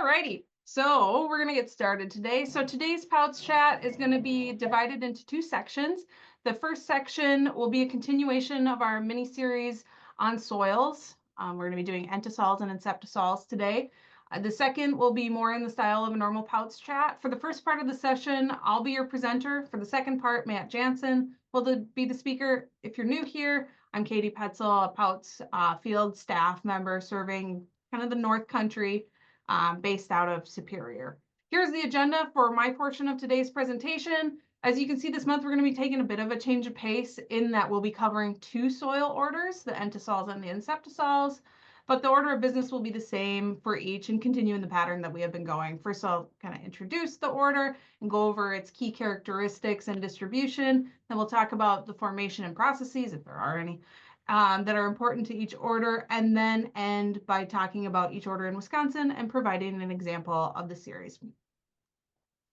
Alrighty, so we're going to get started today. So today's POWTS chat is going to be divided into two sections. The first section will be a continuation of our mini-series on soils. We're going to be doing entosols and inceptosols today. The second will be more in the style of a normal POWTS chat. For the first part of the session, I'll be your presenter. For the second part, Matt Jansen will be the speaker. If you're new here, I'm Katie Petzel, a POWTS field staff member serving kind of the North Country, based out of Superior. Here's the agenda for my portion of today's presentation. As you can see, this month we're going to be taking a bit of a change of pace in that we'll be covering two soil orders, the entosols and the inceptosols, but the order of business will be the same for each and continue in the pattern that we have been going. First, I'll kind of introduce the order and go over its key characteristics and distribution. Then we'll talk about the formation and processes, if there are any, that are important to each order, and then end by talking about each order in Wisconsin and providing an example of the series.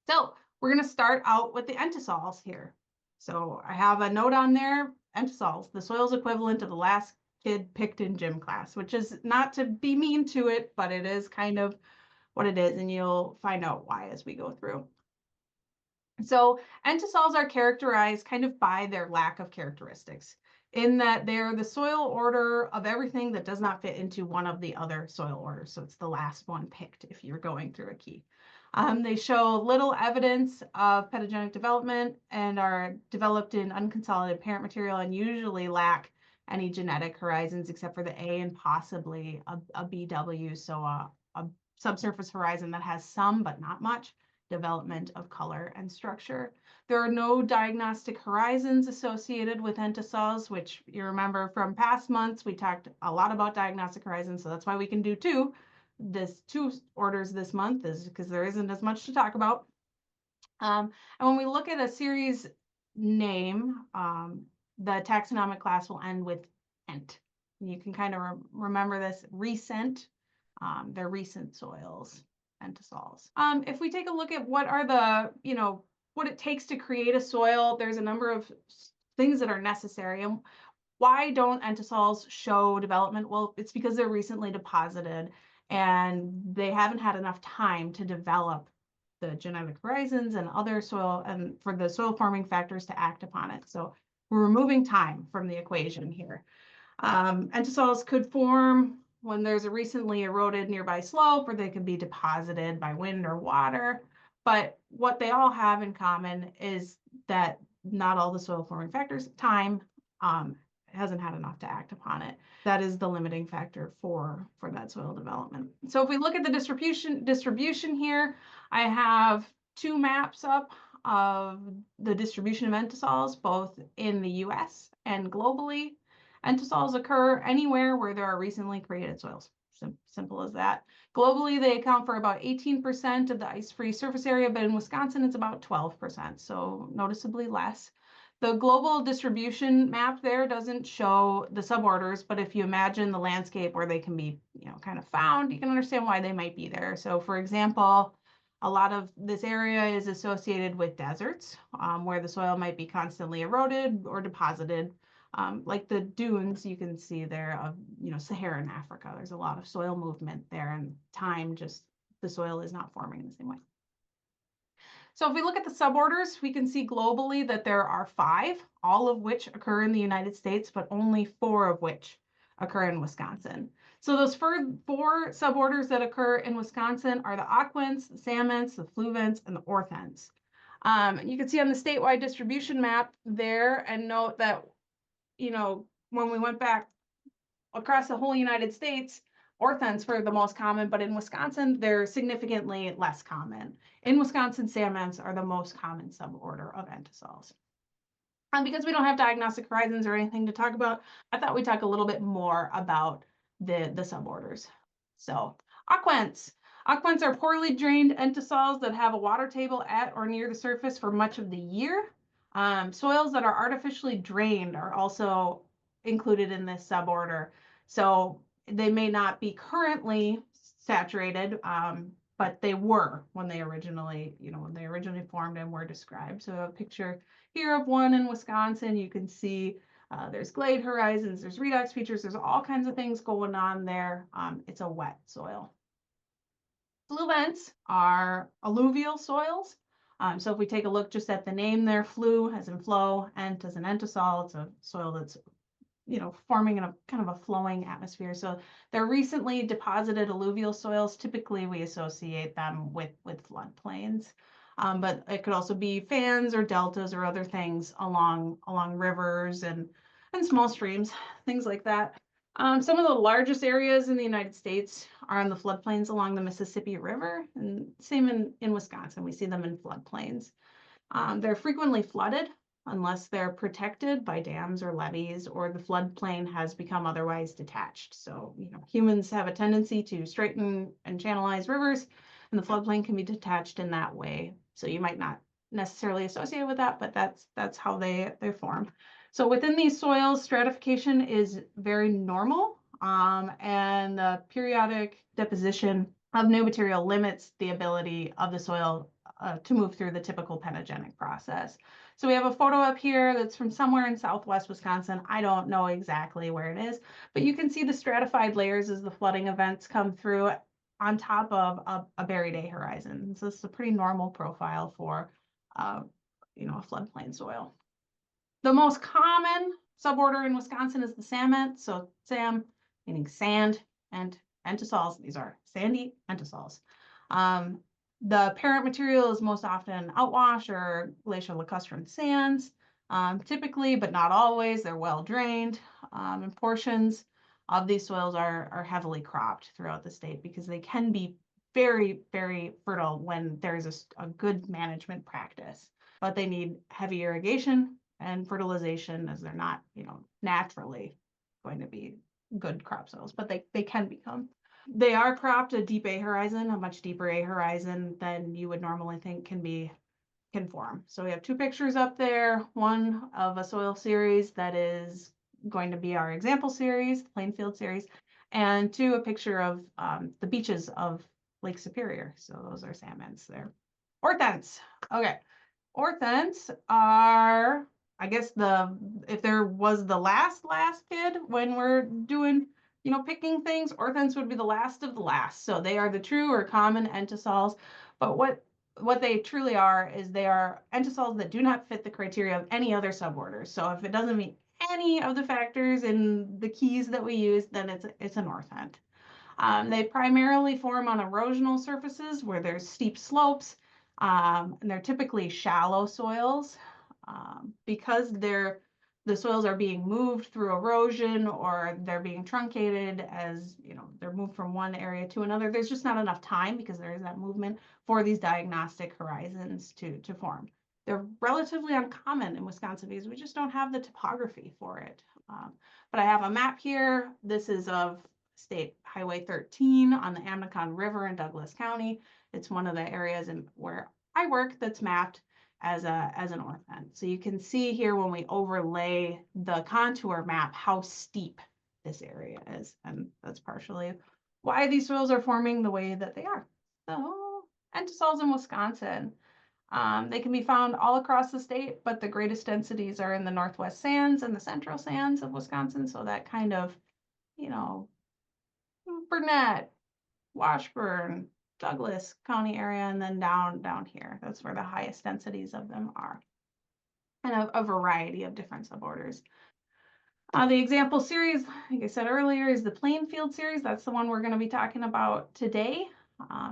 So we're going to start out with the entosols here. So I have a note on there, entosols, the soil's equivalent to the last kid picked in gym class, which is not to be mean to it, but it is kind of what it is, and you'll find out why as we go through. So entosols are characterized kind of by their lack of characteristics, in that they're the soil order of everything that does not fit into one of the other soil orders. So it's the last one picked if you're going through a key. They show little evidence of pedogenic development and are developed in unconsolidated parent material and usually lack any genetic horizons except for the A and possibly a BW, so a subsurface horizon that has some but not much development of color and structure. There are no diagnostic horizons associated with entosols, which you remember from past months, we talked a lot about diagnostic horizons, so that's why we can do two orders this month, is because there isn't as much to talk about. And when we look at a series name, the taxonomic class will end with ent. You can kind of remember this, recent, they're recent soils, entosols. If we take a look at what are the, what it takes to create a soil, there's a number of things that are necessary. And why don't entosols show development? Well, it's because they're recently deposited and they haven't had enough time to develop the genetic horizons and other soil and for the soil forming factors to act upon it. So we're removing time from the equation here. Entosols could form when there's a recently eroded nearby slope, or they could be deposited by wind or water. But what they all have in common is that not all the soil forming factors, time, hasn't had enough to act upon it. That is the limiting factor for that soil development. So if we look at the distribution here, I have two maps up of the distribution of entosols, both in the US and globally. Entosols occur anywhere where there are recently created soils. Simple as that. Globally, they account for about 18% of the ice-free surface area, but in Wisconsin, it's about 12%, so noticeably less. The global distribution map there doesn't show the suborders, but if you imagine the landscape where they can be, kind of found, you can understand why they might be there. So for example, a lot of this area is associated with deserts, where the soil might be constantly eroded or deposited. Like the dunes you can see there of, Saharan Africa. There's a lot of soil movement there, and the soil is not forming in the same way. So if we look at the suborders, we can see globally that there are 5, all of which occur in the United States, but only 4 of which occur in Wisconsin. So those 4 suborders that occur in Wisconsin are the aquens, the salmons, the fluvents, and the orthents. You can see on the statewide distribution map there, and note that, when we went back across the whole United States, orthents were the most common, but in Wisconsin, they're significantly less common. In Wisconsin, salmons are the most common suborder of entosols. And because we don't have diagnostic horizons or anything to talk about, I thought we'd talk a little bit more about the suborders. So aquens. Aquens are poorly drained entosols that have a water table at or near the surface for much of the year. Soils that are artificially drained are also included in this suborder. So they may not be currently saturated, but they were when they originally formed and were described. So a picture here of one in Wisconsin, you can see there's glade horizons, there's redox features, there's all kinds of things going on there. It's a wet soil. Flue vents are alluvial soils. So if we take a look just at the name there, flue as in flow, ent as an entisol, it's a soil that's forming in a kind of a flowing atmosphere. So they're recently deposited alluvial soils. Typically, we associate them with floodplains. But it could also be fans or deltas or other things along rivers and small streams, things like that. Some of the largest areas in the United States are on the floodplains along the Mississippi River, and same in Wisconsin. We see them in floodplains. They're frequently flooded unless they're protected by dams or levees, or the floodplain has become otherwise detached. So, humans have a tendency to straighten and channelize rivers, and the floodplain can be detached in that way. So you might not necessarily associate with that, but that's how they form. So within these soils, stratification is very normal, and the periodic deposition of new material limits the ability of the soil to move through the typical penogenic process. So we have a photo up here that's from somewhere in southwest Wisconsin. I don't know exactly where it is, but you can see the stratified layers as the flooding events come through on top of a buried A horizon. So this is a pretty normal profile for a floodplain soil. The most common suborder in Wisconsin is the Samment. So SAM meaning sand, and entisols. These are sandy entisols. The parent material is most often outwash or glacial lacustrine sands. Typically, but not always, they're well drained. And portions of these soils are heavily cropped throughout the state because they can be very, very fertile when there's a good management practice. But they need heavy irrigation and fertilization, as they're not, naturally going to be good crop soils, but they can become. They are cropped a deep A horizon, a much deeper A horizon than you would normally think can form. So we have two pictures up there, one of a soil series that is going to be our example series, the Plainfield series, and two, a picture of the beaches of Lake Superior. So those are salmons there. Orthents. Okay. Orthents are, I guess, if there was the last kid when we're doing, picking things, orthents would be the last of the last. So they are the true or common entisols. But what they truly are is they are entisols that do not fit the criteria of any other suborder. So if it doesn't meet any of the factors in the keys that we use, then it's an orthent. They primarily form on erosional surfaces where there's steep slopes, and they're typically shallow soils because the soils are being moved through erosion, or they're being truncated as they're moved from one area to another. There's just not enough time, because there is that movement, for these diagnostic horizons to form. They're relatively uncommon in Wisconsin because we just don't have the topography for it. But I have a map here. This is of State Highway 13 on the Amnicon River in Douglas County. It's one of the areas where I work that's mapped as an orthent. So you can see here when we overlay the contour map how steep this area is, and that's partially why these soils are forming the way that they are. So entisols in Wisconsin. They can be found all across the state, but the greatest densities are in the northwest sands and the central sands of Wisconsin. So that kind of, Burnett, Washburn, Douglas County area, and then down here. That's where the highest densities of them are. And a variety of different suborders. The example series, like I said earlier, is the Plainfield series. That's the one we're going to be talking about today.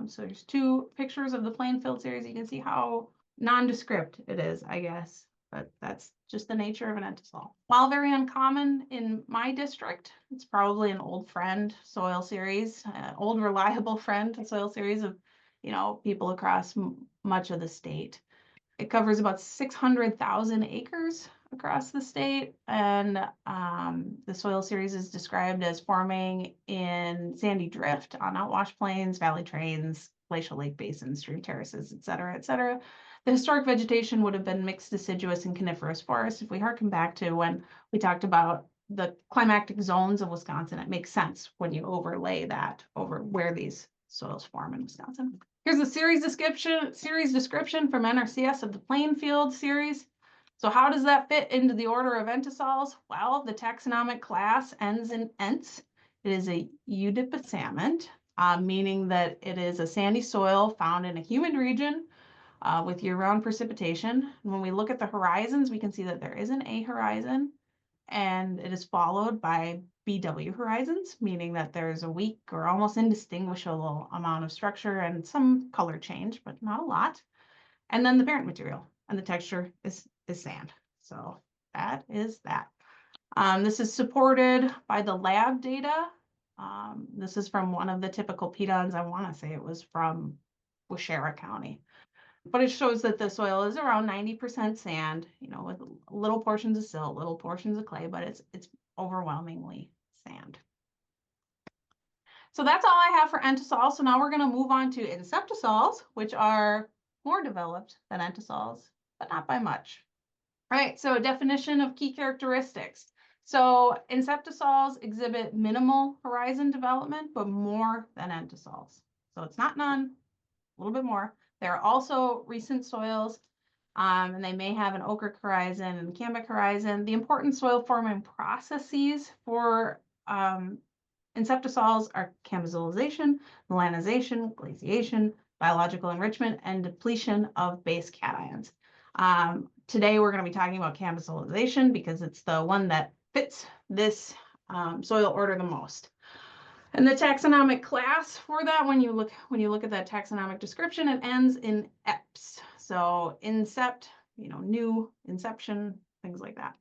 So there's two pictures of the Plainfield series. You can see how nondescript it is, I guess, but that's just the nature of an entisol. While very uncommon in my district, it's probably an old friend soil series, old reliable friend soil series of, people across much of the state. It covers about 600,000 acres across the state, and the soil series is described as forming in sandy drift on outwash plains, valley trains, glacial lake basins, stream terraces, et cetera, et cetera. The historic vegetation would have been mixed deciduous and coniferous forest. If we harken back to when we talked about the climactic zones of Wisconsin, it makes sense when you overlay that over where these soils form in Wisconsin. Here's the series description from NRCS of the Plainfield series. So how does that fit into the order of entisols? Well, the taxonomic class ends in ents. It is a eudiposammont. meaning that it is a sandy soil found in a humid region with year-round precipitation. And when we look at the horizons, we can see that there is an A horizon, and it is followed by BW horizons, meaning that there's a weak or almost indistinguishable amount of structure and some color change, but not a lot. And then the parent material, and the texture is sand. So that is that. This is supported by the lab data. This is from one of the typical POWTS. I want to say it was from Waushara County. But it shows that the soil is around 90% sand, you know, with little portions of silt, little portions of clay, but it's overwhelmingly sand. So that's all I have for entosols. So now we're going to move on to inceptosols, which are more developed than entosols, but not by much. All right, so a definition of key characteristics. So inceptosols exhibit minimal horizon development, but more than entosols. So it's not none, a little bit more. They're also recent soils, and they may have an ochre horizon and cambic horizon. The important soil forming processes for inceptosols are cambazolization, melanization, glaciation, biological enrichment, and depletion of base cations. Today, we're going to be talking about cambazolization because it's the one that fits this soil order the most. And the taxonomic class for that, when you look at that taxonomic description, it ends in EPS. So incept, you know, new, inception, things like that.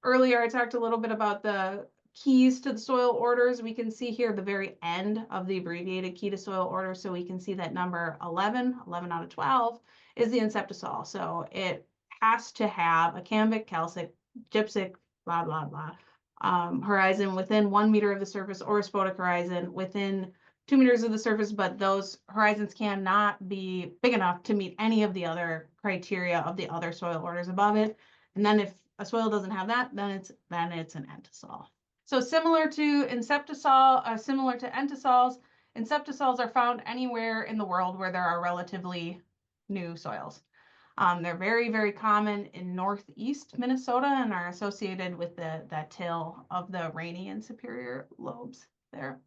Earlier, I talked a little bit about the keys to the soil orders. We can see here the very end of the abbreviated key to soil order. So we can see that number 11 out of 12 is the inceptosol. So it has to have a cambic, calcic, gypsic, blah, blah, blah, horizon within 1 meter of the surface, or a spodtic horizon within 2 meters of the surface, but those horizons cannot be big enough to meet any of the other criteria of the other soil orders above it. And then if a soil doesn't have that, then it's an entosol. So similar to inceptosol, similar to entosols, inceptosols are found anywhere in the world where there are relatively new soils. They're very, very common in northeast Minnesota and are associated with that till of the rainy and superior lobes there.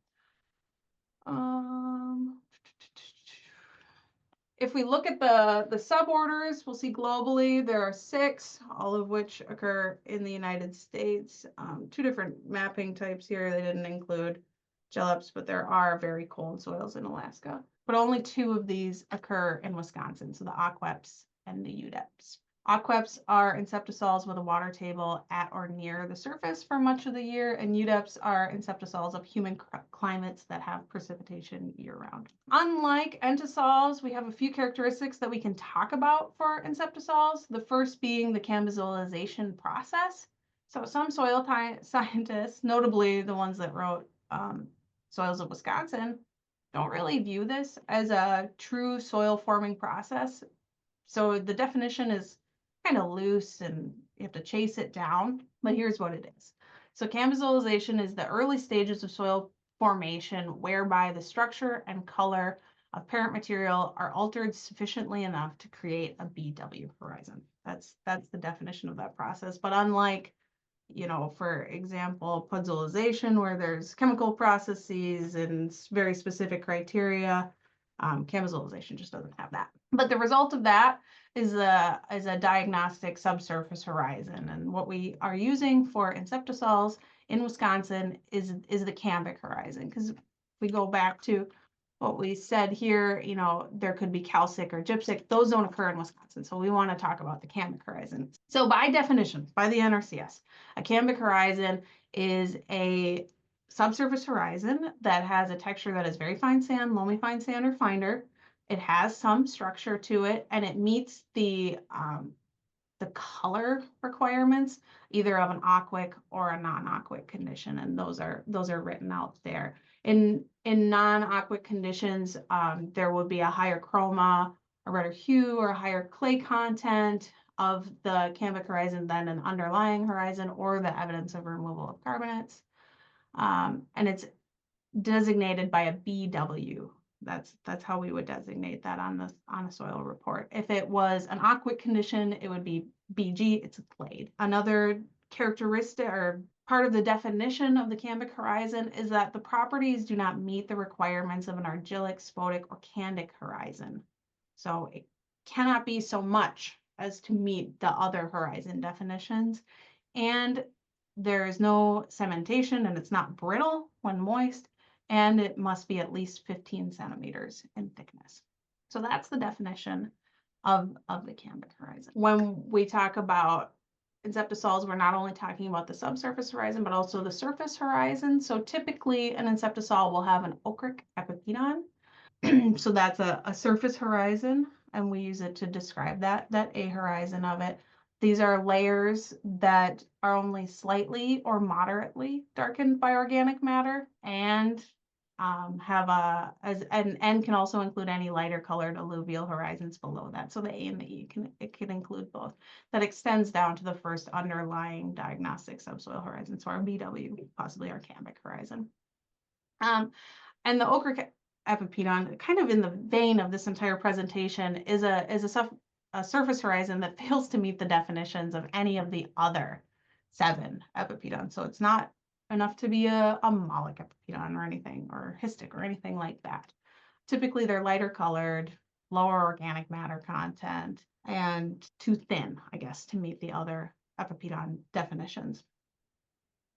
If we look at the suborders, we'll see globally there are 6, all of which occur in the United States. 2 different mapping types here. They didn't include gelips, but there are very cold soils in Alaska. But only 2 of these occur in Wisconsin, so the aqueps and the UDEPs. Aqueps are inceptosols with a water table at or near the surface for much of the year, and UDEPs are inceptosols of humid climates that have precipitation year-round. Unlike entosols, we have a few characteristics that we can talk about for inceptosols, the first being the cambazolization process. So some soil scientists, notably the ones that wrote Soils of Wisconsin, don't really view this as a true soil forming process. So the definition is kind of loose and you have to chase it down, but here's what it is. So cambazolization is the early stages of soil formation whereby the structure and color of parent material are altered sufficiently enough to create a BW horizon. That's the definition of that process. But unlike, you know, for example, podzolization, where there's chemical processes and very specific criteria, cambazolization just doesn't have that. But the result of that is a diagnostic subsurface horizon. And what we are using for inceptosols in Wisconsin is the cambic horizon. Because if we go back to what we said here, you know, there could be calcic or gypsic. Those don't occur in Wisconsin. So we want to talk about the cambic horizon. So by definition, by the NRCS, a cambic horizon is a subsurface horizon that has a texture that is very fine sand, loamy fine sand, or finer. It has some structure to it, and it meets the color requirements either of an aquic or a non-aquic condition, and those are written out there. In non-aquic conditions, there would be a higher chroma, a redder hue, or a higher clay content of the cambic horizon than an underlying horizon or the evidence of removal of carbonates. And it's designated by a BW. That's how we would designate that on a soil report. If it was an aquic condition, it would be BG. It's a clade. Another characteristic or part of the definition of the cambic horizon is that the properties do not meet the requirements of an argillic, spodic, or candic horizon. So it cannot be so much as to meet the other horizon definitions. And there is no cementation, and it's not brittle when moist, and it must be at least 15 centimeters in thickness. So that's the definition of the cambic horizon. When we talk about inceptisols, we're not only talking about the subsurface horizon, but also the surface horizon. So typically an inceptisol will have an ocric epipedon. So that's a surface horizon, and we use it to describe that A horizon of it. These are layers that are only slightly or moderately darkened by organic matter, and have and can also include any lighter colored alluvial horizons below that. So the A and the E can include both. That extends down to the first underlying diagnostic subsoil horizon, so our BW, possibly our cambic horizon. And the ocric epipedon, kind of in the vein of this entire presentation, is a surface horizon that fails to meet the definitions of any of the other 7 epipedons. So it's not enough to be a molic epipedon or anything, or histic or anything like that. Typically, they're lighter colored, lower organic matter content, and too thin, I guess, to meet the other epipedon definitions.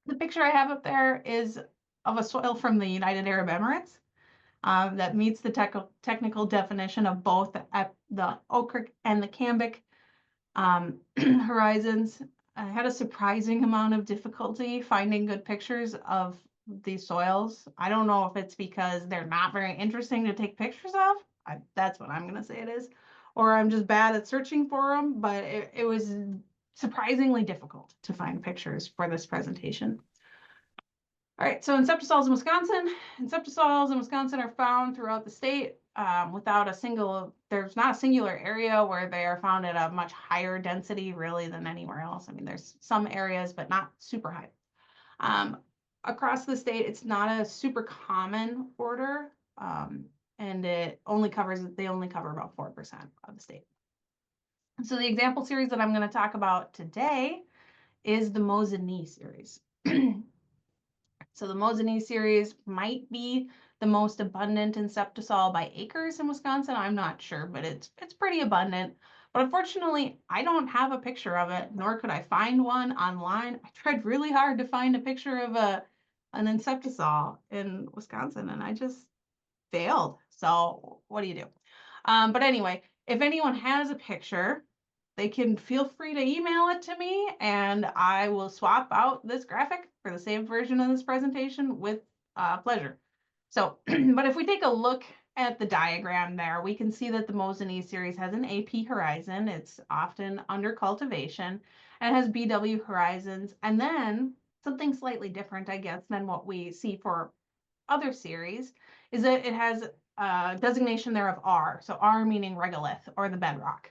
The picture I have up there is of a soil from the United Arab Emirates that meets the technical definition of both the ocric and the cambic horizons. I had a surprising amount of difficulty finding good pictures of these soils. I don't know if it's because they're not very interesting to take pictures of. That's what I'm going to say it is. Or I'm just bad at searching for them, but it was surprisingly difficult to find pictures for this presentation. All right, so inceptisols in Wisconsin. Inceptisols in Wisconsin are found throughout the state without there's not a singular area where they are found at a much higher density really than anywhere else. I mean, there's some areas, but not super high. Across the state, it's not a super common order, and they only cover about 4% of the state. So the example series that I'm going to talk about today is the Mosinee series. So the Mosinee series might be the most abundant inceptisol by acres in Wisconsin. I'm not sure, but it's pretty abundant. But unfortunately, I don't have a picture of it, nor could I find one online. I tried really hard to find a picture of an inceptisol in Wisconsin, and I just failed. So what do you do? But anyway, if anyone has a picture, they can feel free to email it to me, and I will swap out this graphic for the saved version of this presentation with pleasure. So, but if we take a look at the diagram there, we can see that the Mosinee series has an AP horizon. It's often under cultivation, and has BW horizons, and then something slightly different, I guess, than what we see for other series is that it has a designation there of R. So R meaning regolith, or the bedrock.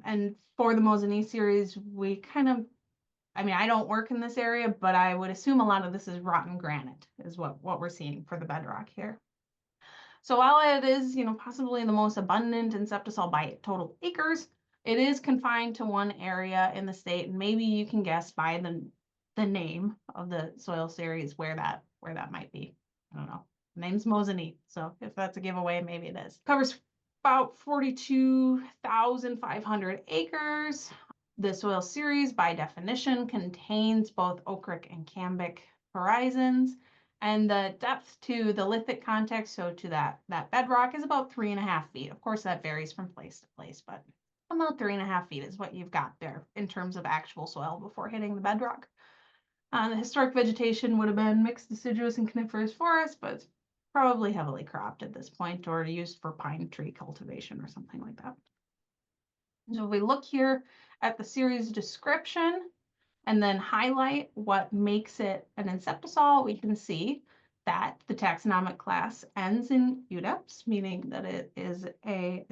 And for the Mosinee series, we kind of, I mean, I don't work in this area, but I would assume a lot of this is rotten granite is what we're seeing for the bedrock here. So while it is, possibly the most abundant inceptisol by total acres, it is confined to one area in the state. And maybe you can guess by the name of the soil series where that might be. I don't know. The name's Mosinee, so if that's a giveaway, maybe it is. Covers about 42,500 acres. The soil series, by definition, contains both ocric and cambic horizons, and the depth to the lithic context, so to that bedrock, is about 3.5 feet. Of course, that varies from place to place, but about 3.5 feet is what you've got there in terms of actual soil before hitting the bedrock. The historic vegetation would have been mixed deciduous and coniferous forest, but it's probably heavily cropped at this point, or used for pine tree cultivation or something like that. So if we look here at the series description and then highlight what makes it an inceptisol, we can see that the taxonomic class ends in eudeps, meaning that it is a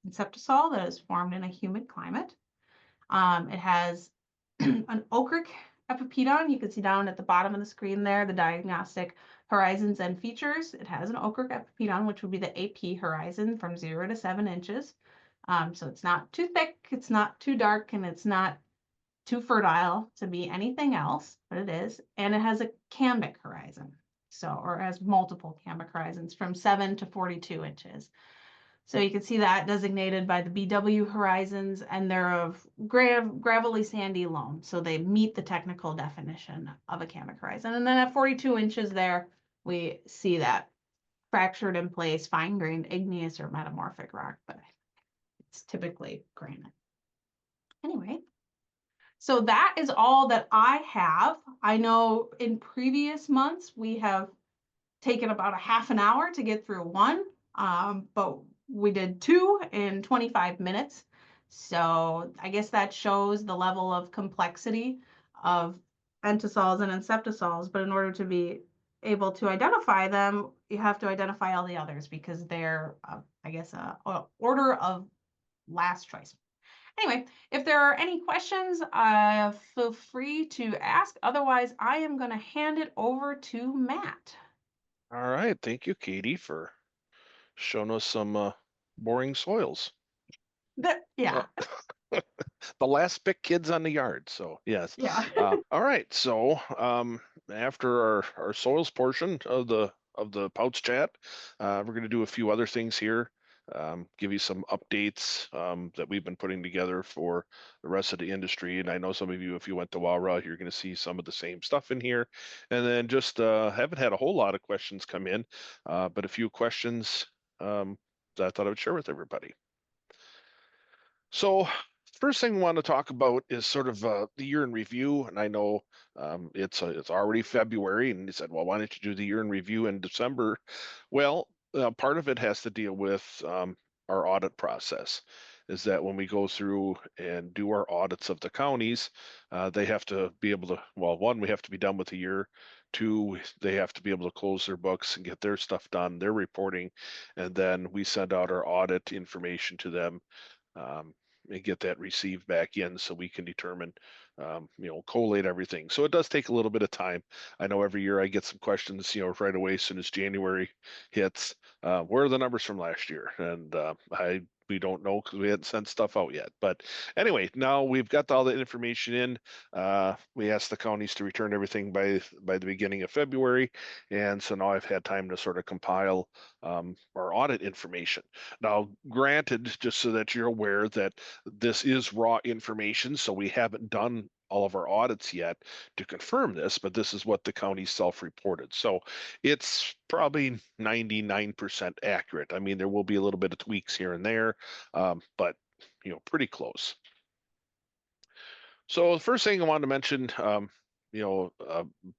inceptisol that is formed in a humid climate. It has an ocric epipedon. You can see down at the bottom of the screen there, the diagnostic horizons and features. It has an ocric epipedon, which would be the AP horizon from 0 to 7 inches. So it's not too thick, it's not too dark, and it's not too fertile to be anything else, but it is, and it has a cambic horizon. So, or has multiple cambic horizons from 7 to 42 inches. So you can see that designated by the BW horizons, and they're of gravelly sandy loam. So they meet the technical definition of a cambic horizon. And then at 42 inches there, we see that fractured in place, fine-grained igneous or metamorphic rock, but it's typically granite. Anyway, so that is all that I have. I know in previous months we have taken about a half an hour to get through one, but we did 2 in 25 minutes. So I guess that shows the level of complexity of entasols and inceptisols, but in order to be able to identify them, you have to identify all the others because they're, I guess, a order of last choice. Anyway, if there are any questions, feel free to ask. Otherwise, I am going to hand it over to Matt. All right, thank you, Katie, for showing us some boring soils. Yeah, The last big kids on the yard. So yes. yeah. All right. So after our soils portion of the POWTS chat, we're going to do a few other things here. Give you some updates that we've been putting together for the rest of the industry. And I know some of you, if you went to WARA, you're going to see some of the same stuff in here. And then just haven't had a whole lot of questions come in, but a few questions that I thought I would share with everybody. So, first thing we want to talk about is sort of the year in review. And I know it's already February, and you said, well, why don't you do the year in review in December? Well, part of it has to deal with our audit process. Is that when we go through and do our audits of the counties, they have to be able to, well, one, we have to be done with the year. Two, they have to be able to close their books and get their stuff done, their reporting, and then we send out our audit information to them um, and get that received back in so we can determine, collate everything. So it does take a little bit of time. I know every year I get some questions, right away as soon as January hits. Where are the numbers from last year? And we don't know because we hadn't sent stuff out yet. But anyway, now we've got all the information in. We asked the counties to return everything by the beginning of February, and so now I've had time to sort of compile our audit information. Now, granted, just so that you're aware that this is raw information, so we haven't done all of our audits yet to confirm this, but this is what the county self-reported. So it's probably 99% accurate. I mean, there will be a little bit of tweaks here and there, but pretty close. So the first thing I wanted to mention,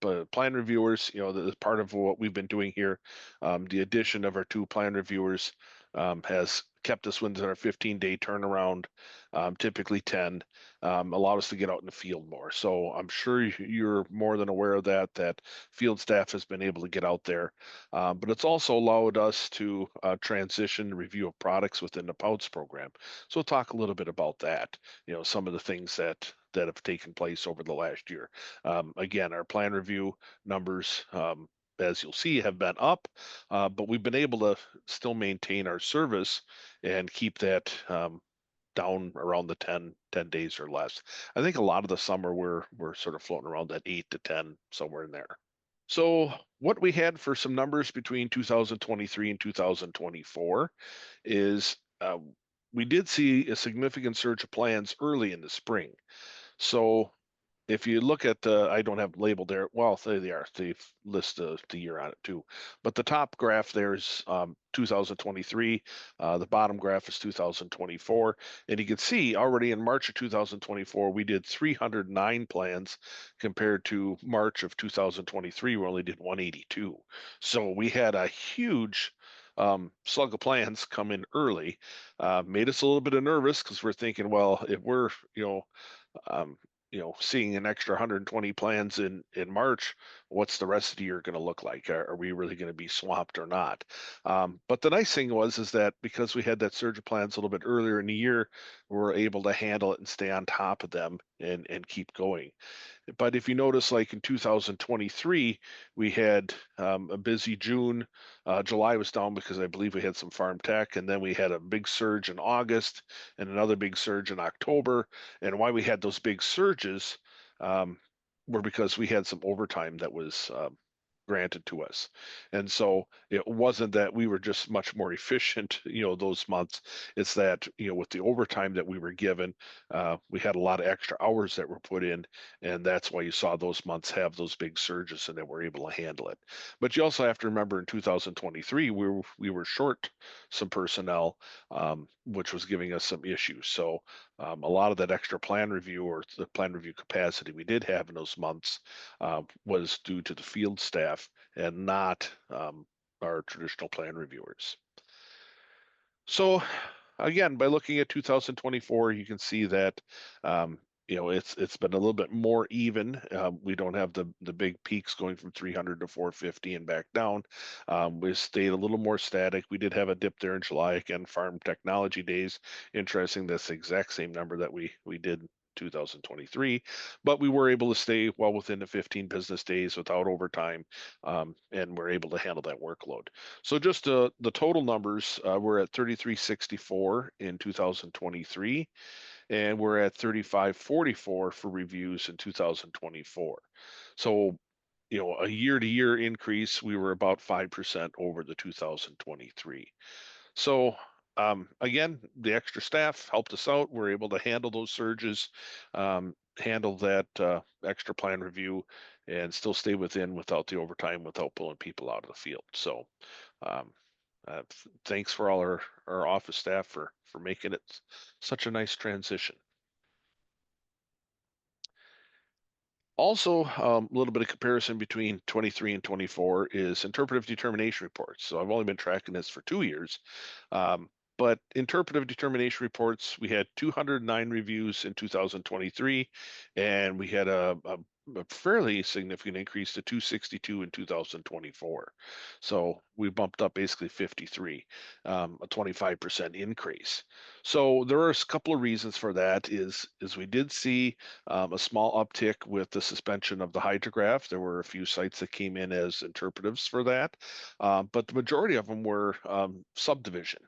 but plan reviewers, that is part of what we've been doing here. The addition of our 2 plan reviewers has kept us within our 15-day turnaround, typically 10, allowed us to get out in the field more. So I'm sure you're more than aware of that field staff has been able to get out there. But it's also allowed us to transition the review of products within the POWTS program. So we'll talk a little bit about that, some of the things that have taken place over the last year. Again, our plan review numbers, as you'll see, have been up, but we've been able to still maintain our service and keep that down around the 10 days or less. I think a lot of the summer we're sort of floating around that 8 to 10, somewhere in there. So what we had for some numbers between 2023 and 2024 is we did see a significant surge of plans early in the spring. So if you look at the, I don't have labeled there. Well, there they are. They list the year on it too. But the top graph there is 2023. The bottom graph is 2024. And you can see already in March of 2024, we did 309 plans compared to March of 2023, we only did 182. So we had a huge slug of plans come in early. Made us a little bit nervous because we're thinking, well, if we're, um, seeing an extra 120 plans in March, what's the rest of the year going to look like? Are we really going to be swamped or not? But the nice thing is that because we had that surge of plans a little bit earlier in the year, we're able to handle it and stay on top of them and keep going. But if you notice, like in 2023, we had a busy June. July was down because I believe we had some farm tech, and then we had a big surge in August and another big surge in October. And why we had those big surges um, were because we had some overtime that was granted to us. And so it wasn't that we were just much more efficient, those months. It's that, with the overtime that we were given, we had a lot of extra hours that were put in, and that's why you saw those months have those big surges and that we're able to handle it. But you also have to remember in 2023, we were short some personnel, which was giving us some issues. So a lot of that extra plan review or the plan review capacity we did have in those months was due to the field staff and not our traditional plan reviewers. So again, by looking at 2024, you can see that it's been a little bit more even. We don't have the big peaks going from 300 to 450 and back down. We stayed a little more static. We did have a dip there in July. Again, farm technology days. Interesting, that's the exact same number that we did 2023, but we were able to stay well within the 15 business days without overtime, and we're able to handle that workload. So just the total numbers, we're at 3364 in 2023, and we're at 3544 for reviews in 2024. So, a year-to-year increase, we were about 5% over the 2023. So again, the extra staff helped us out. We're able to handle those surges, handle that extra plan review, and still stay without the overtime, without pulling people out of the field. So um, thanks for all our office staff for making it such a nice transition. Also, a little bit of comparison between 23 and 24 is interpretive determination reports. So I've only been tracking this for 2 years. Um, but interpretive determination reports, we had 209 reviews in 2023, and we had a fairly significant increase to 262 in 2024. So we bumped up basically 53, a 25% increase. So there are a couple of reasons for that. Is we did see a small uptick with the suspension of the hydrograph. There were a few sites that came in as interpretives for that, but the majority of them were subdivision.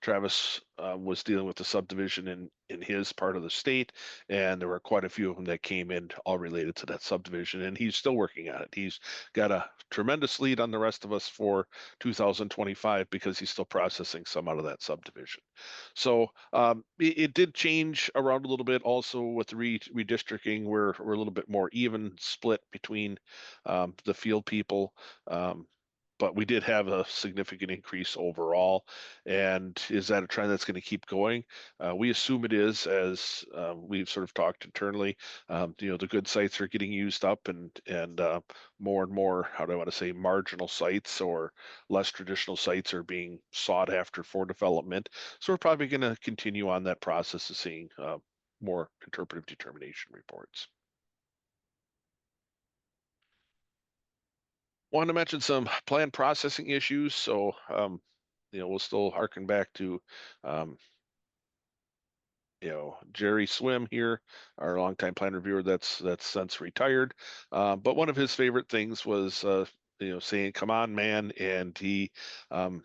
Travis was dealing with the subdivision in his part of the state, and there were quite a few of them that came in all related to that subdivision, and he's still working on it. He's got a tremendous lead on the rest of us for 2025 because he's still processing some out of that subdivision. So it did change around a little bit also with the redistricting. We're a little bit more even split between the field people. But we did have a significant increase overall. And is that a trend that's going to keep going? We assume it is, as we've sort of talked internally. The good sites are getting used up, and more and more, how do I want to say, marginal sites or less traditional sites are being sought after for development. So we're probably going to continue on that process of seeing more interpretive determination reports. Want to mention some plan processing issues. So, we'll still harken back to, um, Jerry Swim here, our longtime plan reviewer that's since retired. But one of his favorite things was, saying, "Come on, man," and he um,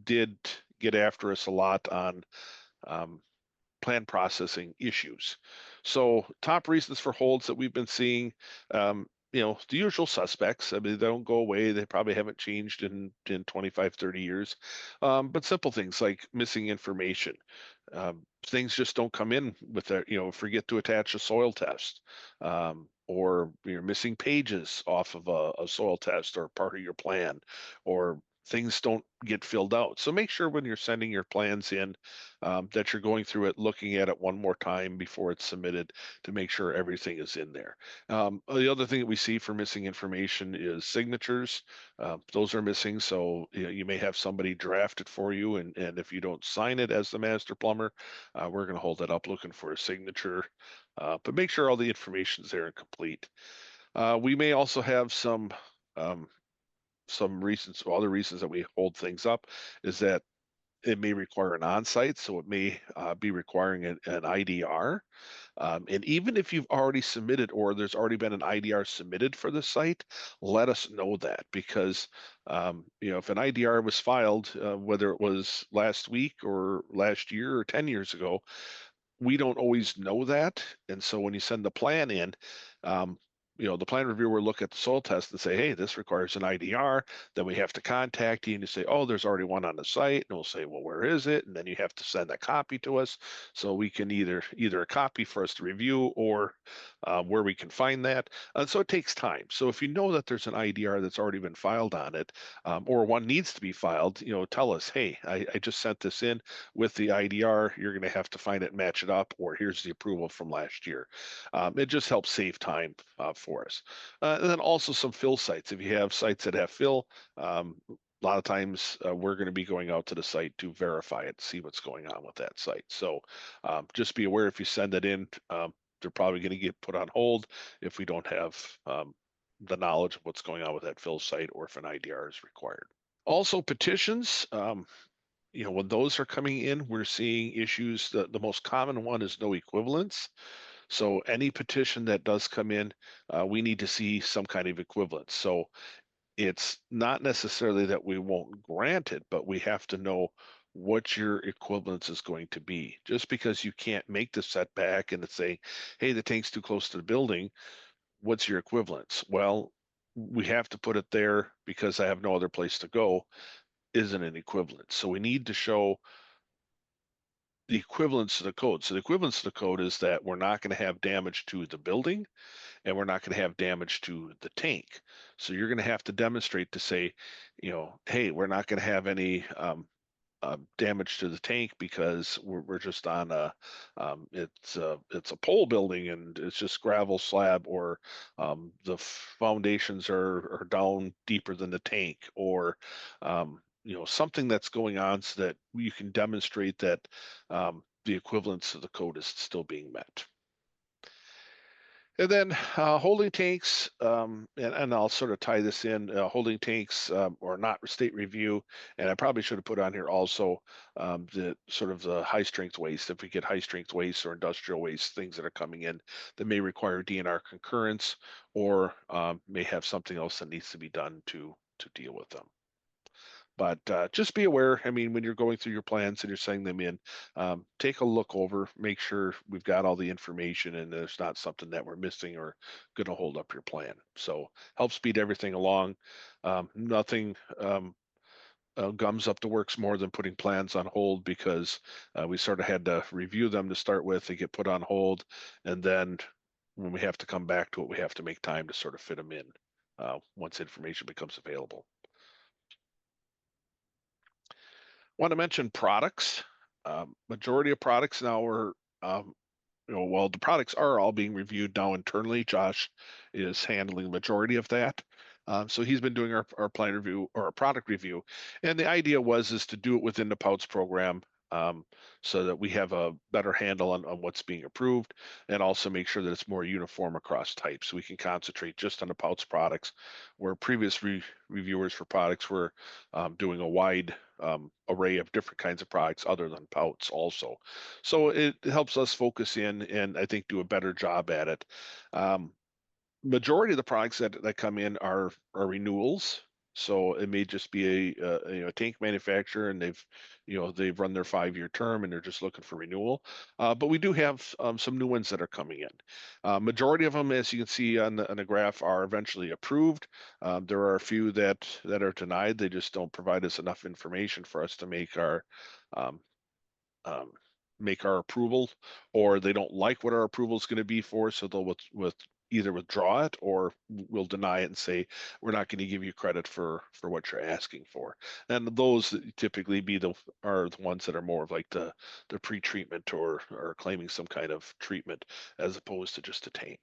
did get after us a lot on um, plan processing issues. So top reasons for holds that we've been seeing, the usual suspects. I mean, they don't go away. They probably haven't changed in 25, 30 years. But simple things like missing information. Things just don't come in with that, forget to attach a soil test. Or you're missing pages off of a soil test or part of your plan, or things don't get filled out. So make sure when you're sending your plans in, that you're going through it, looking at it one more time before it's submitted to make sure everything is in there. The other thing that we see for missing information is signatures. Those are missing. So you may have somebody draft it for you, and if you don't sign it as the master plumber, we're going to hold it up looking for a signature. But make sure all the information is there and complete. We may also have um, some reasons, other reasons that we hold things up is that it may require an on-site, so it may be requiring an IDR. And even if you've already submitted or there's already been an IDR submitted for the site, let us know that because if an IDR was filed, whether it was last week or last year or 10 years ago, we don't always know that. And so when you send the plan in, um, the plan reviewer will look at the soil test and say, hey, this requires an IDR. Then we have to contact you and you say, oh, there's already one on the site. And we'll say, well, where is it? And then you have to send a copy to us so we can either a copy for us to review or where we can find that. And so it takes time. So if you know that there's an IDR that's already been filed on it, or one needs to be filed, tell us, hey, I just sent this in with the IDR. You're going to have to find it and match it up, or here's the approval from last year. It just helps save time for us. And then also some fill sites. If you have sites that have fill, a lot of times we're going to be going out to the site to verify it, see what's going on with that site. So just be aware if you send it in, they're probably going to get put on hold if we don't have the knowledge of what's going on with that fill site or if an IDR is required. Also, petitions. When those are coming in, we're seeing issues. The most common one is no equivalence. So any petition that does come in, we need to see some kind of equivalence. So it's not necessarily that we won't grant it, but we have to know what your equivalence is going to be. Just because you can't make the setback and it's saying, hey, the tank's too close to the building, what's your equivalence? Well, we have to put it there because I have no other place to go, isn't an equivalence. So we need to show the equivalence to the code. So the equivalence to the code is that we're not going to have damage to the building and we're not going to have damage to the tank. So you're going to have to demonstrate to say, hey, we're not going to have any damage to the tank because we're just on it's a pole building and it's just gravel slab, or the foundations are down deeper than the tank, or something that's going on so that you can demonstrate that the equivalence of the code is still being met. And then holding tanks, and I'll sort of tie this in, holding tanks or not state review, and I probably should have put on here also the sort of the high strength waste. If we get high strength waste or industrial waste, things that are coming in that may require DNR concurrence or may have something else that needs to be done to deal with them. But just be aware, I mean, when you're going through your plans and you're sending them in, take a look over, make sure we've got all the information and there's not something that we're missing or going to hold up your plan. So help speed everything along. Nothing gums up the works more than putting plans on hold because we sort of had to review them to start with. They get put on hold. And then when we have to come back to it, we have to make time to sort of fit them in once information becomes available. Want to mention products. Majority of products now are, well, the products are all being reviewed now internally. Josh is handling the majority of that. So he's been doing our plan review or our product review. And the idea is to do it within the POWTS program so that we have a better handle on what's being approved and also make sure that it's more uniform across types. So we can concentrate just on the POWTS products where previous reviewers for products were doing a wide array of different kinds of products other than POWTS also. So it helps us focus in and I think do a better job at it. Majority of the products that come in are renewals. So it may just be a tank manufacturer and they've run their 5-year term and they're just looking for renewal. But we do have some new ones that are coming in. Majority of them, as you can see on the graph, are eventually approved. There are a few that are denied. They just don't provide us enough information for us to um, make our approval, or they don't like what our approval is going to be for, so they'll either withdraw it or we'll deny it and say we're not going to give you credit for what you're asking for. And those typically are the ones that are more of like the pre-treatment or claiming some kind of treatment as opposed to just a tank.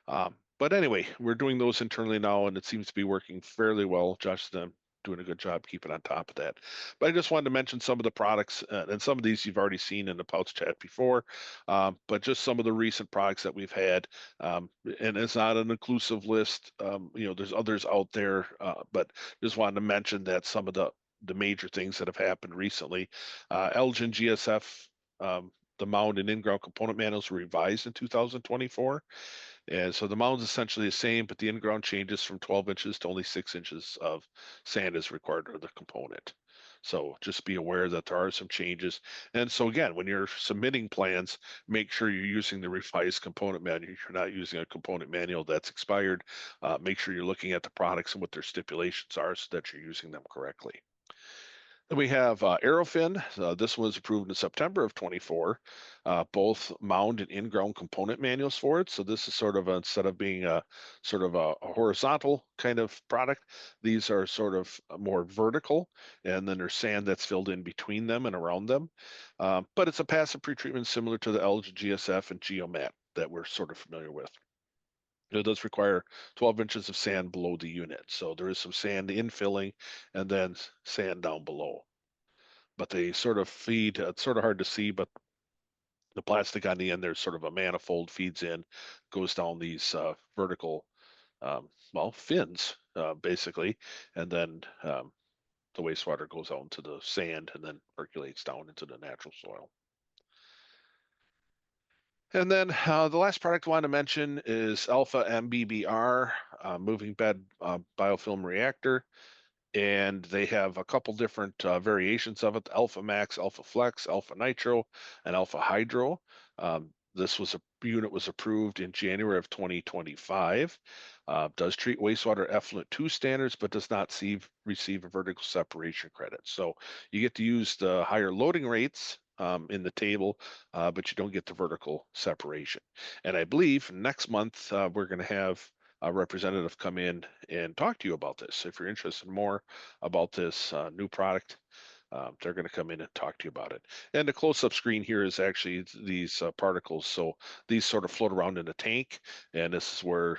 But anyway, we're doing those internally now, and it seems to be working fairly well. Josh has doing a good job keeping on top of that. But I just wanted to mention some of the products, and some of these you've already seen in the POWTS chat before, but just some of the recent products that we've had. And it's not an inclusive list. There's others out there, but just wanted to mention that some of the the major things that have happened recently. Elgin GSF, the mound and in-ground component manuals were revised in 2024. And so the mound's essentially the same, but the in-ground changes from 12 inches to only 6 inches of sand is required of the component. So just be aware that there are some changes. And so again, when you're submitting plans, make sure you're using the revised component manual. You're not using a component manual that's expired. Make sure you're looking at the products and what their stipulations are so that you're using them correctly. Then we have Aerofin. This was approved in September of 24. Both mound and in-ground component manuals for it. So this is sort of instead of being a sort of a horizontal kind of product, these are sort of more vertical, and then there's sand that's filled in between them and around them. But it's a passive pretreatment similar to the LG GSF and Geomat that we're sort of familiar with. It does require 12 inches of sand below the unit. So there is some sand infilling and then sand down below. But they sort of feed, it's sort of hard to see, but the plastic on the end, there's sort of a manifold feeds in, goes down these vertical, well, fins, basically. And then the wastewater goes out into the sand and then percolates down into the natural soil. And then the last product I want to mention is Alpha MBBR, moving bed biofilm reactor. And they have a couple different variations of it: Alpha Max, Alpha Flex, Alpha Nitro, and Alpha Hydro. This unit was approved in January of 2025. Does treat wastewater effluent to standards, but does not receive a vertical separation credit. So you get to use the higher loading rates in the table, but you don't get the vertical separation. And I believe next month we're going to have a representative come in and talk to you about this. If you're interested more about this new product, they're going to come in and talk to you about it. And the close-up screen here is actually these particles. So these sort of float around in a tank, and this is where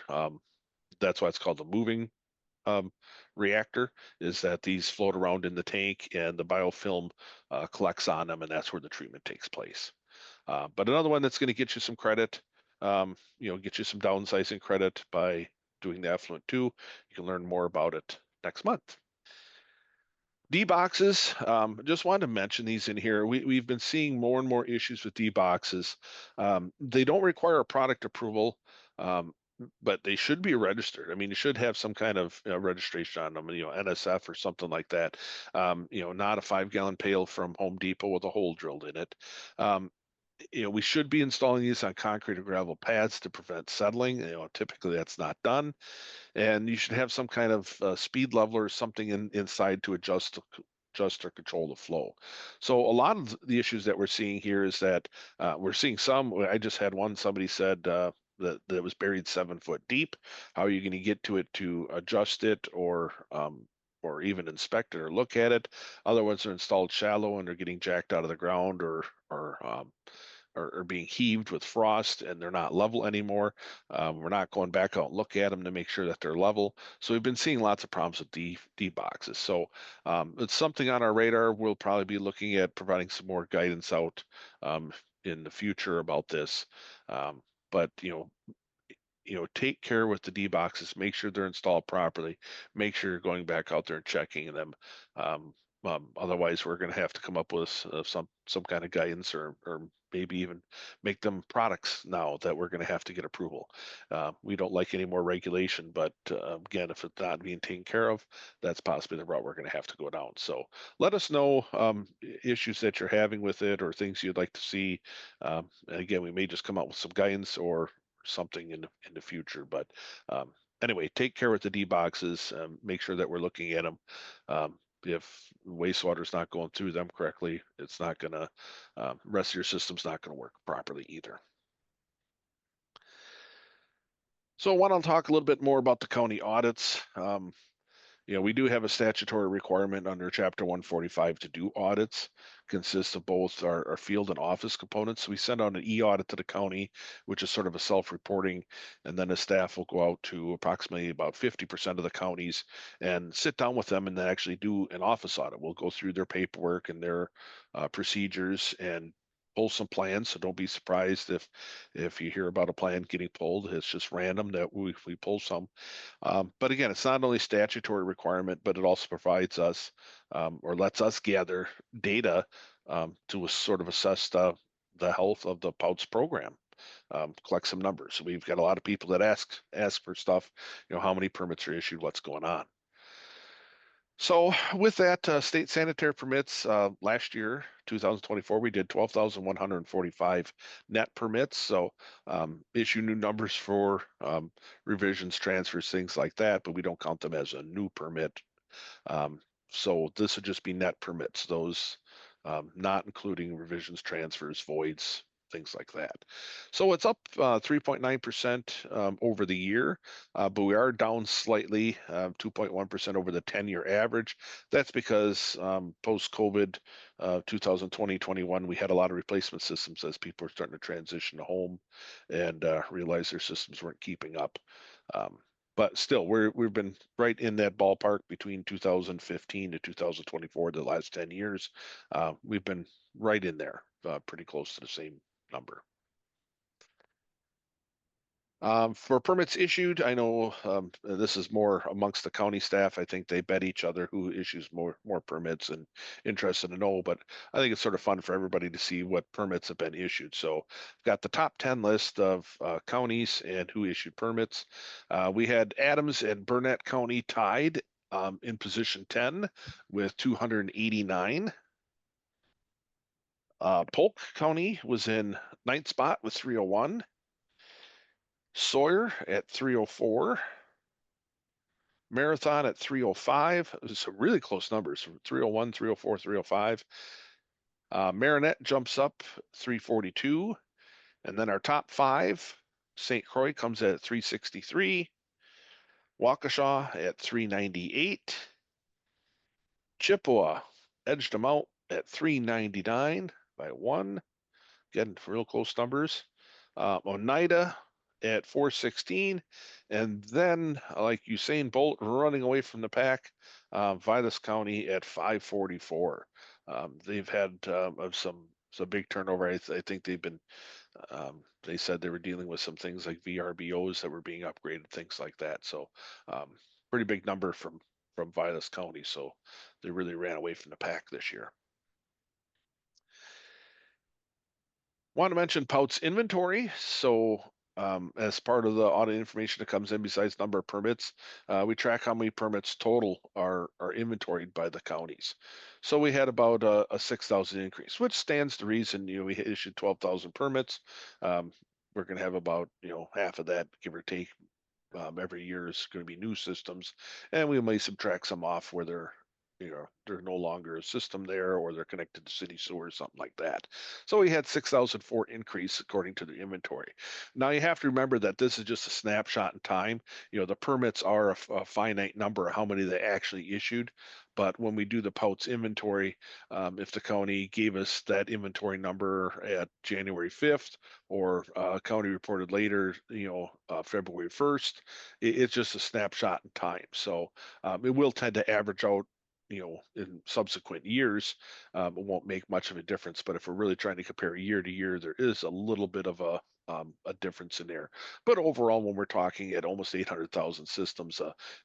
that's why it's called the moving reactor, is that these float around in the tank and the biofilm collects on them, and that's where the treatment takes place. But another one that's going to get you some credit, get you some downsizing credit by doing the effluent too. You can learn more about it next month. D boxes, just wanted to mention these in here. We've been seeing more and more issues with D boxes. They don't require a product approval, um, but they should be registered. I mean, you should have some kind of registration on them, NSF or something like that. Not a 5-gallon pail from Home Depot with a hole drilled in it. We should be installing these on concrete or gravel pads to prevent settling. Typically that's not done, and you should have some kind of speed leveler or something inside to adjust or control the flow. So a lot of the issues that we're seeing here is that we're seeing some. I just had one. Somebody said that it was buried 7 foot deep. How are you going to get to it to adjust it or even inspect it or look at it? Other ones are installed shallow and they're getting jacked out of the ground or being heaved with frost and they're not level anymore. We're not going back out and look at them to make sure that they're level. So we've been seeing lots of problems with D boxes. So it's something on our radar. We'll probably be looking at providing some more guidance out in the future about this. But take care with the D boxes. Make sure they're installed properly. Make sure you're going back out there and checking them. Otherwise, we're going to have to come up with some kind of guidance, or maybe even make them products now that we're going to have to get approval. We don't like any more regulation, but again, if it's not being taken care of, that's possibly the route we're going to have to go down. So let us know issues that you're having with it or things you'd like to see. And again, we may just come out with some guidance or something in the future. But anyway, take care with the D boxes. Make sure that we're looking at them. If wastewater is not going through them correctly, it's not going to, rest of your system's not going to work properly either. So I want to talk a little bit more about the county audits. We do have a statutory requirement under Chapter 145 to do audits. Consists of both our field and office components. We send out an e-audit to the county, which is sort of a self-reporting, and then the staff will go out to approximately about 50% of the counties and sit down with them and then actually do an office audit. We'll go through their paperwork and their procedures and pull some plans, so don't be surprised if you hear about a plan getting pulled. It's just random that we pull some. But again, it's not only statutory requirement, but it also provides us or lets us gather data to sort of assess the health of the POWTS program. Collect some numbers. We've got a lot of people that ask for stuff. How many permits are issued, what's going on. So with that, state sanitary permits, last year, 2024, we did 12,145 net permits. So issue new numbers for revisions, transfers, things like that, but we don't count them as a new permit. Um, so this would just be net permits, those not including revisions, transfers, voids, things like that. So it's up 3.9% over the year, but we are down slightly, 2.1% over the 10-year average. That's because post-COVID, 2020-21, we had a lot of replacement systems as people were starting to transition to home and realize their systems weren't keeping up. Um, but still, we've been right in that ballpark between 2015 to 2024, the last 10 years. We've been right in there, pretty close to the same number. For permits issued, I know this is more amongst the county staff. I think they bet each other who issues more permits and interested to know, but I think it's sort of fun for everybody to see what permits have been issued. So I've got the top 10 list of counties and who issued permits. We had Adams and Burnett County tied in position 10 with 289. Polk County was in ninth spot with 301. Sawyer at 304. Marathon at 305. It was some really close numbers from 301, 304, 305. Marinette jumps up 342. And then our top five, St. Croix comes at 363. Waukesha at 398. Chippewa edged them out at 399 by one. Again, real close numbers. Oneida at 416. And then, like Usain Bolt running away from the pack, Vilas County at 544. They've had some big turnover. I think they've been, they said they were dealing with some things like VRBOs that were being upgraded, things like that. So, pretty big number from Vilas County. So they really ran away from the pack this year. Want to mention POWTS inventory. So as part of the audit information that comes in besides number of permits, we track how many permits total are inventoried by the counties. So we had about a 6,000 increase, which stands to reason. We issued 12,000 permits. We're going to have about half of that, give or take, every year is going to be new systems, and we may subtract some off where they're no longer a system there, or they're connected to city sewer or something like that. So we had 6,004 increase according to the inventory. Now you have to remember that this is just a snapshot in time. The permits are a finite number of how many they actually issued. But when we do the POWTS inventory, if the county gave us that inventory number at January 5th, or county reported later, February 1st, it's just a snapshot in time. So it will tend to average out in subsequent years. It won't make much of a difference, but if we're really trying to compare year to year, there is a little bit of a difference in there. But overall, when we're talking at almost 800,000 systems,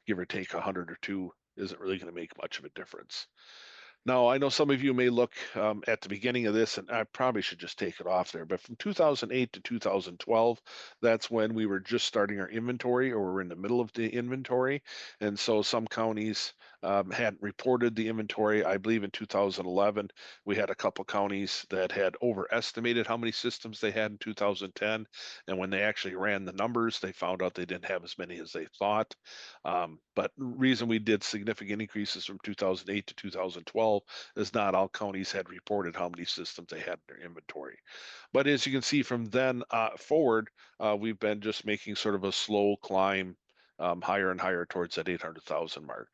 give or take 100 or two isn't really going to make much of a difference. Now, I know some of you may look at the beginning of this, and I probably should just take it off there, but from 2008 to 2012, that's when we were just starting our inventory, or we're in the middle of the inventory. And so some counties hadn't reported the inventory. I believe in 2011, we had a couple counties that had overestimated how many systems they had in 2010. And when they actually ran the numbers, they found out they didn't have as many as they thought. But the reason we did significant increases from 2008 to 2012 is not all counties had reported how many systems they had in their inventory. But as you can see from then forward, we've been just making sort of a slow climb higher and higher towards that 800,000 mark.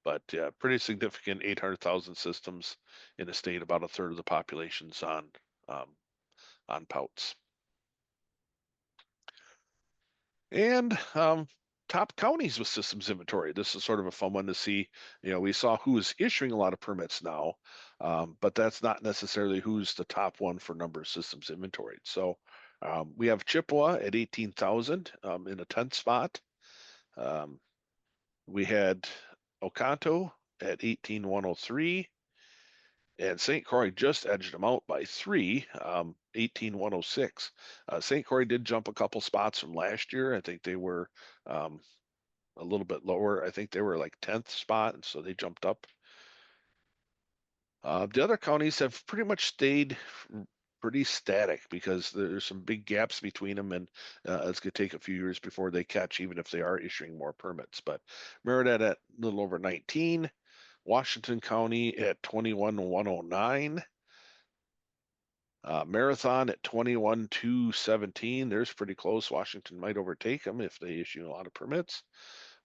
But yeah, pretty significant 800,000 systems in a state, about a third of the population's on POWTS. And top counties with systems inventory. This is sort of a fun one to see. We saw who is issuing a lot of permits now, but that's not necessarily who's the top one for number of systems inventoried. So we have Chippewa at 18,000 in a 10th spot. Um, we had Oconto at 18,103, and St. Croix just edged them out by 3, 18,106. St. Croix did jump a couple spots from last year. I think they were um, a little bit lower. I think they were like 10th spot, and so they jumped up. The other counties have pretty much stayed pretty static because there's some big gaps between them, and it's going to take a few years before they catch, even if they are issuing more permits. But Meriden at a little over 19, Washington County at 21,109. Marathon at 21,217. There's pretty close. Washington might overtake them if they issue a lot of permits.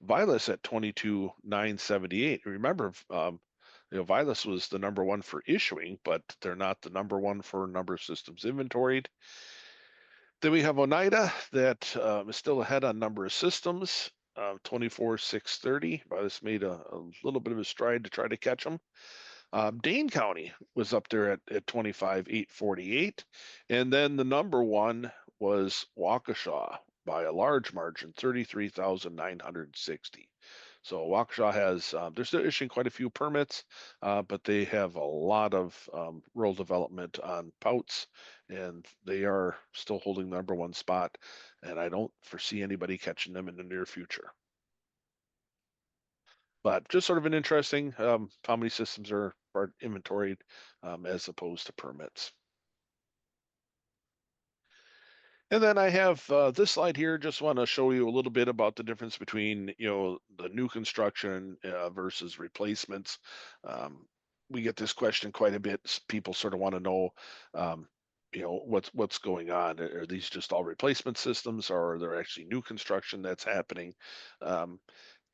Vilas at 22,978. Remember, Vilas was the number one for issuing, but they're not the number one for number of systems inventoried. Then we have Oneida that is still ahead on number of systems, 24,630. Vilas made a little bit of a stride to try to catch them. Dane County was up there at 25,848. And then the number one was Waukesha by a large margin, 33,960. So Waukesha has, they're still issuing quite a few permits, but they have a lot of rural development on POWTS, and they are still holding the number one spot. And I don't foresee anybody catching them in the near future. But just sort of an interesting how many systems are inventoried as opposed to permits. And then I have this slide here. Just want to show you a little bit about the difference between the new construction versus replacements. We get this question quite a bit. People sort of want to know, what's going on. Are these just all replacement systems, or are there actually new construction that's happening?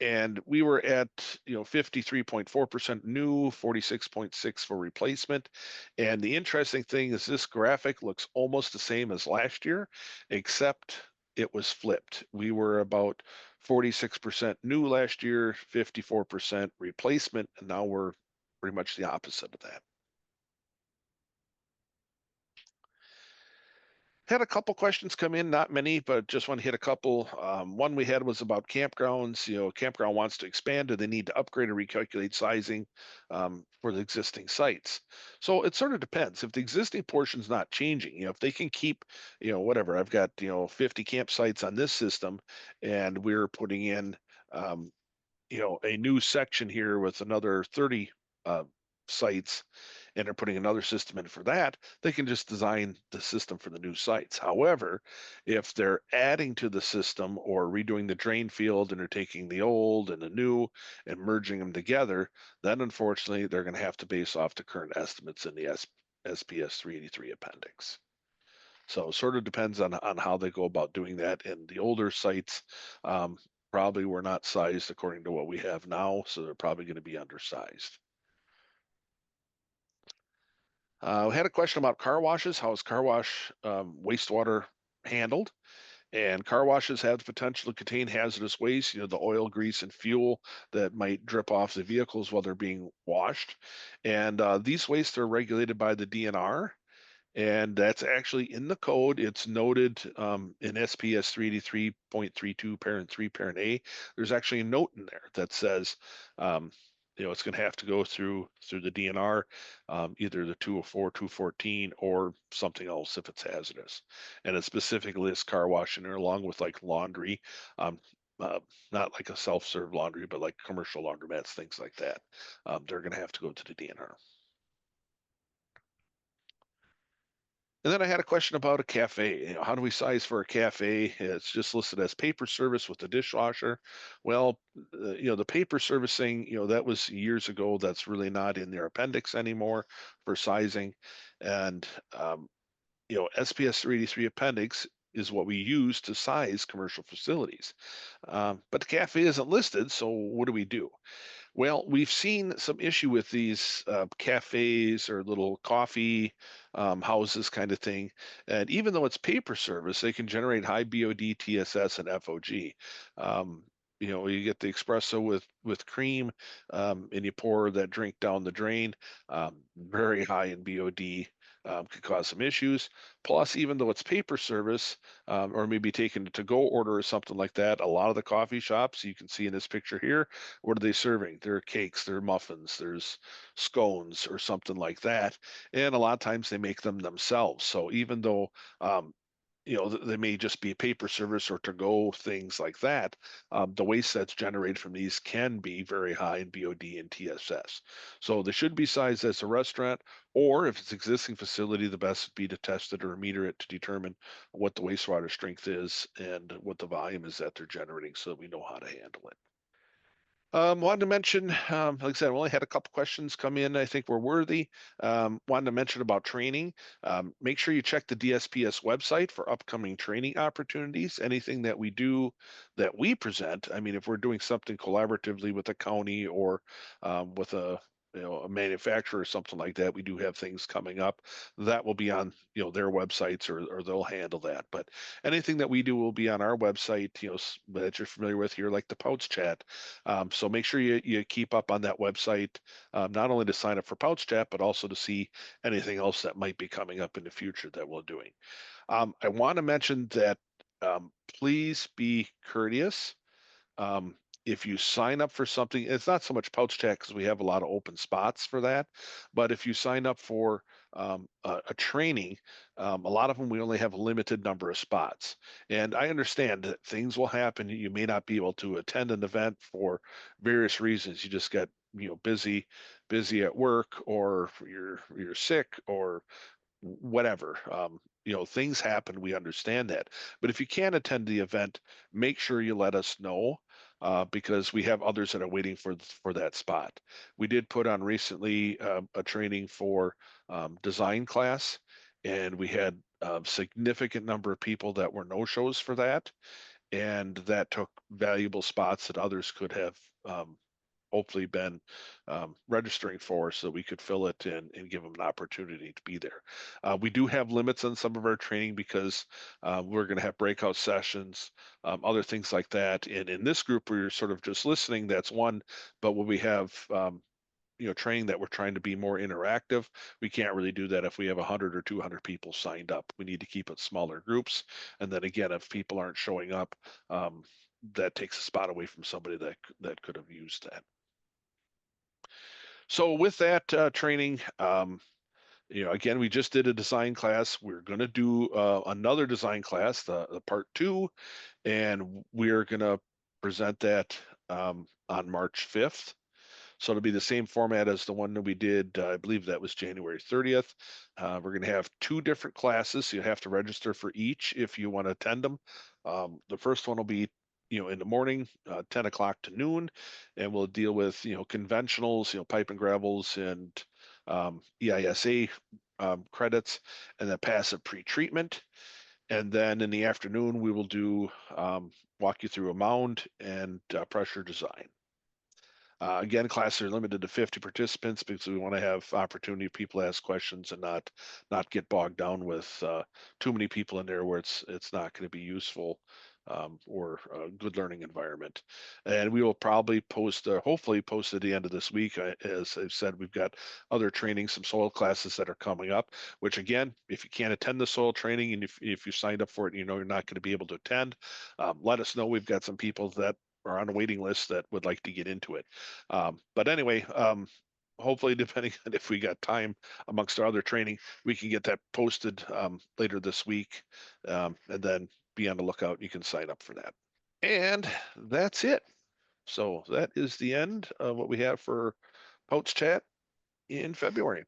And we were at 53.4% new, 46.6 for replacement. And the interesting thing is this graphic looks almost the same as last year, except it was flipped. We were about 46% new last year, 54% replacement, and now we're pretty much the opposite of that. Had a couple questions come in, not many, but just want to hit a couple. One we had was about campgrounds. Campground wants to expand. Do they need to upgrade or recalculate sizing for the existing sites? So it sort of depends. If the existing portion's not changing, if they can keep, whatever, I've got, 50 campsites on this system, and we're putting in, a new section here with another 30 sites, and are putting another system in for that, they can just design the system for the new sites. However, if they're adding to the system or redoing the drain field and are taking the old and the new and merging them together, then unfortunately they're going to have to base off the current estimates in the SPS 383 appendix. So it sort of depends on how they go about doing that. And the older sites probably were not sized according to what we have now, so they're probably going to be undersized. We had a question about car washes. How is car wash wastewater handled? And car washes have the potential to contain hazardous waste, the oil, grease, and fuel that might drip off the vehicles while they're being washed. And these wastes are regulated by the DNR, and that's actually in the code. It's noted in SPS 383.32 parent 3 parent A. There's actually a note in there that says it's going to have to go through the DNR, either the 204, 214, or something else if it's hazardous. And it specifically is car washing, or along with like laundry, not like a self-serve laundry, but like commercial laundromats, things like that. They're going to have to go to the DNR. And then I had a question about a cafe. How do we size for a cafe? It's just listed as paper service with a dishwasher. Well, the paper servicing, that was years ago. That's really not in their appendix anymore for sizing. And, SPS 383 appendix is what we use to size commercial facilities. But the cafe isn't listed, so what do we do? Well, we've seen some issue with these cafes or little coffee houses kind of thing. And even though it's paper service, they can generate high BOD, TSS, and FOG. you get the espresso with cream, and you pour that drink down the drain. Very high in BOD, could cause some issues. Plus, even though it's paper service, or maybe taken to go order or something like that, a lot of the coffee shops you can see in this picture here, what are they serving? There are cakes, there are muffins, there's scones or something like that, and a lot of times they make them themselves. So even though um, they may just be a paper service or to go things like that. The waste that's generated from these can be very high in BOD and TSS. So they should be sized as a restaurant, or if it's existing facility, the best would be to test it or meter it to determine what the wastewater strength is and what the volume is that they're generating so that we know how to handle it. Wanted to mention, like I said, I only had a couple questions come in. I think were worthy. Wanted to mention about training. Make sure you check the DSPS website for upcoming training opportunities. Anything that we do that we present. I mean, if we're doing something collaboratively with a county or with a manufacturer or something like that, we do have things coming up that will be on their websites or they'll handle that. But anything that we do will be on our website. That you're familiar with here, like the POWTS chat. So make sure you keep up on that website, not only to sign up for Pouch Chat, but also to see anything else that might be coming up in the future that we're doing. I want to mention that please be courteous. Um, if you sign up for something, it's not so much pouch chat because we have a lot of open spots for that. But if you sign up for a training, a lot of them we only have a limited number of spots. And I understand that things will happen. You may not be able to attend an event for various reasons. You just get busy at work, or you're sick, or whatever. Things happen. We understand that. But if you can't attend the event, make sure you let us know, because we have others that are waiting for that spot. We did put on recently a training for design class, and we had a significant number of people that were no-shows for that, and that took valuable spots that others could have hopefully been registering for so we could fill it and give them an opportunity to be there. We do have limits on some of our training because we're going to have breakout sessions, other things like that. And in this group, we're sort of just listening. That's one. But when we have training that we're trying to be more interactive, we can't really do that if we have 100 or 200 people signed up. We need to keep it smaller groups. And then again, if people aren't showing up, that takes a spot away from somebody that could have used that. So with that training, again, we just did a design class. We're going to do another design class, the part 2, and we're going to present that on March 5th. So it'll be the same format as the one that we did, I believe that was January 30th. We're going to have 2 different classes, so you have to register for each if you want to attend them. The first one will be, in the morning, 10 o'clock to noon, and we'll deal with, conventionals, pipe and gravels and EISA credits, and then passive pretreatment. And then in the afternoon, we will do walk you through a mound and pressure design. Again, classes are limited to 50 participants because we want to have opportunity for people to ask questions and not get bogged down with too many people in there where it's not going to be useful, or a good learning environment. And we will probably hopefully post at the end of this week. As I've said, we've got other training, some soil classes that are coming up, which again, if you can't attend the soil training and if you signed up for it and you're not going to be able to attend, let us know. We've got some people that are on a waiting list that would like to get into it. But anyway, hopefully, depending on if we got time amongst our other training, we can get that posted later this week, and then be on the lookout. You can sign up for that. And that's it. So that is the end of what we have for Pouch Chat in February.